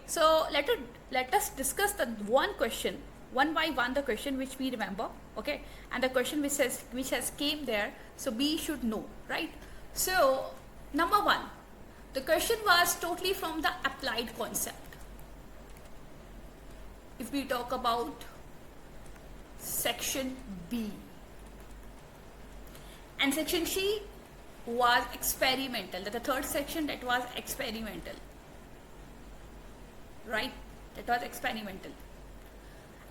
So let us discuss the one question, one by one, the question which we remember, okay, and the question which has came there. So we should know, right? So number one, the question was totally from the applied concept. If we talk about section B, and section C was experimental. The third section, that was experimental, right? That was experimental.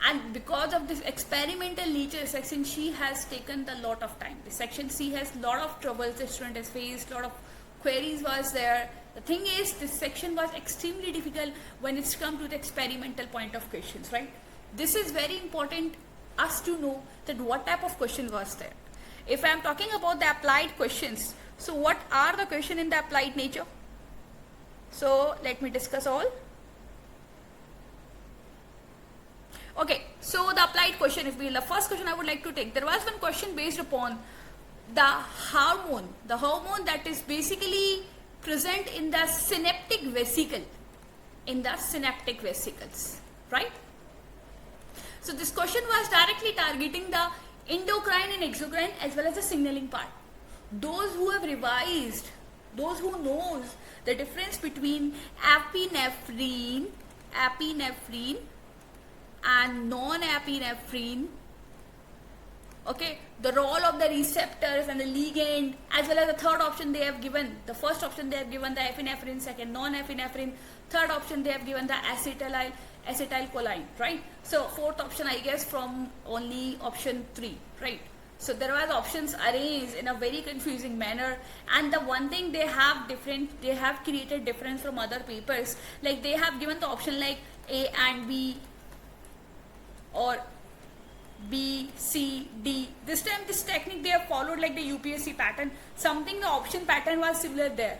And because of this experimental nature, section C has taken a lot of time. The section C has a lot of troubles the student has faced, a lot of queries was there. The thing is, this section was extremely difficult when it's come to the experimental point of questions, right? This is very important us to know that what type of question was there. If I am talking about the applied questions, so what are the question in the applied nature? So let me discuss all. Okay, so the applied question, if we the first question I would like to take, there was one question based upon the hormone that is basically present in the synaptic vesicle, in the synaptic vesicles, right? So this question was directly targeting the endocrine and exocrine as well as the signaling part. Those who have revised, those who knows the difference between epinephrine and non-epinephrine, okay, the role of the receptors and the ligand, as well as the third option they have given. The first option they have given the epinephrine, second non-epinephrine, third option they have given the acetylcholine, right? So fourth option I guess from only option 3, right? So there was options arranged in a very confusing manner, and the one thing they have created difference from other papers, like they have given the option like A and B or B, C, D. This time this technique they have followed like the UPSC pattern. Something the option pattern was similar there.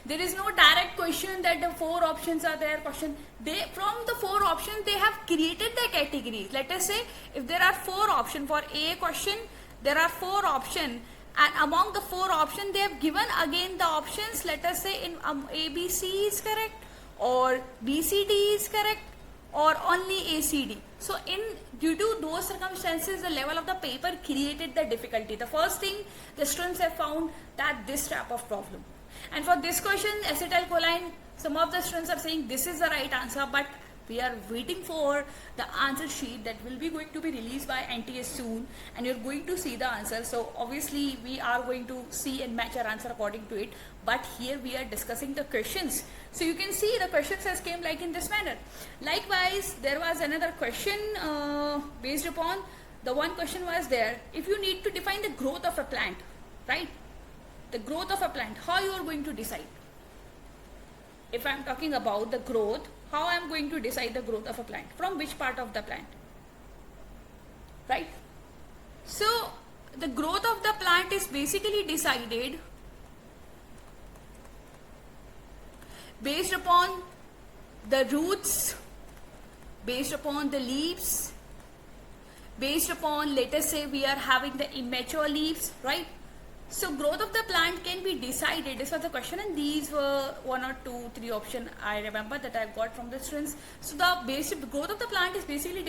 There is no direct question that the 4 options are there question. From the 4 options they have created the categories. Let us say if there are 4 options for A question, there are 4 options, and among the 4 options they have given again the options. Let us say in A, B, C is correct, or B, C, D is correct, or only A, C, D. So due to those circumstances, the level of the paper created the difficulty. The first thing the students have found that this type of problem. And for this question, acetylcholine, some of the students are saying this is the right answer, but we are waiting for the answer sheet that will be going to be released by NTA soon, and you're going to see the answer. So obviously we are going to see and match our answer according to it, but here we are discussing the questions. So you can see the questions has came like in this manner. Likewise, there was another question based upon the one question was there, if you need to define the growth of a plant, right? The growth of a plant, how you are going to decide? If I am talking about the growth, how I am going to decide the growth of a plant? From which part of the plant? Right? So the growth of the plant is basically decided based upon the roots, based upon the leaves, based upon, let us say we are having the immature leaves, right? So growth of the plant can be decided. This was the question, and these were 1 or 2, 3 options I remember that I got from the students. So the basic growth of the plant is basically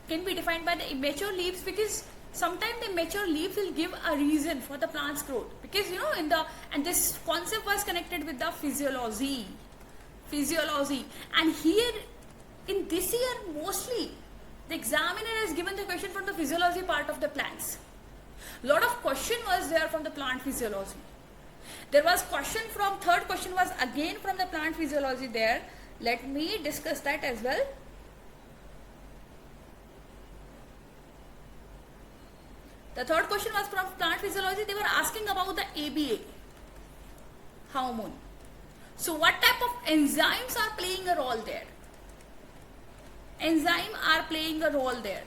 can be defined by the immature leaves, because sometimes the immature leaves will give a reason for the plant's growth, because you know and this concept was connected with the physiology, and here in this year mostly the examiner has given the question from the physiology part of the plants. Lot of question was there from the plant physiology. There was question from, third question was again from the plant physiology there. Let me discuss that as well. The third question was from plant physiology. They were asking about the ABA hormone. So what type of enzymes are playing a role there? Enzymes are playing a role there.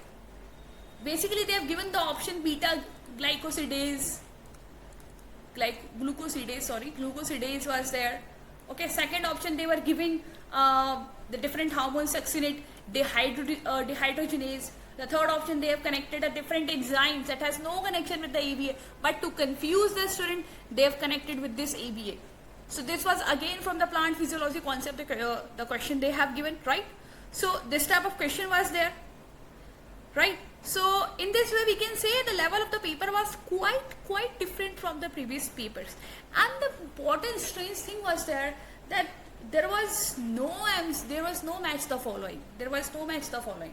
Basically they have given the option beta glucosidase was there. Okay, second option they were giving the different hormones, succinate, dehydrogenase. The third option they have connected a different enzymes that has no connection with the ABA, but to confuse the student they have connected with this ABA. So this was again from the plant physiology concept, the question they have given, right? So this type of question was there, right? So in this way we can say the level of the paper was quite different from the previous papers. And the important strange thing was there that there was no match the following. There was no match the following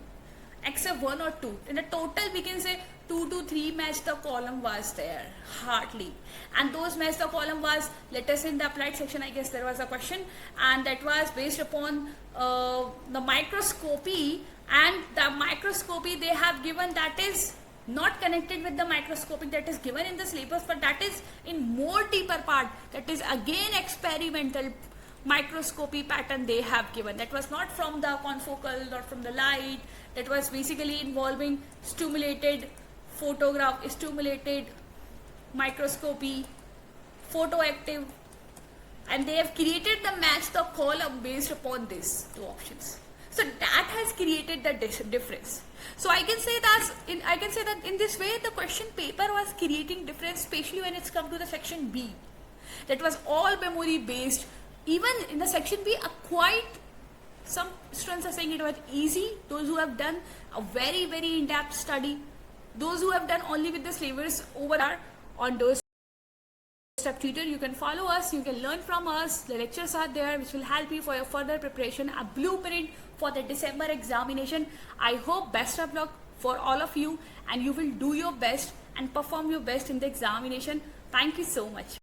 except 1 or 2. In the total we can say 2 to 3 match the column was there, hardly. And those match the column was, let us say in the applied section, I guess there was a question, and that was based upon the microscopy, and the microscopy they have given that is not connected with the microscopic that is given in the syllabus, but that is in more deeper part, that is again experimental microscopy pattern they have given. That was not from the confocal, not from the light, that was basically involving stimulated photograph, stimulated microscopy, photoactive, and they have created the match the column based upon these 2 options. So that has created the difference. So I can say that in this way the question paper was creating difference, especially when it's come to the section B. That was all memory based. Even in the section B, some students are saying it was easy. Those who have done a very in-depth study, those who have done only with the syllabus over on those step tutor, you can follow us, you can learn from us. The lectures are there which will help you for your further preparation, a blueprint for the December examination. I hope best of luck for all of you, and you will do your best and perform your best in the examination. Thank you so much.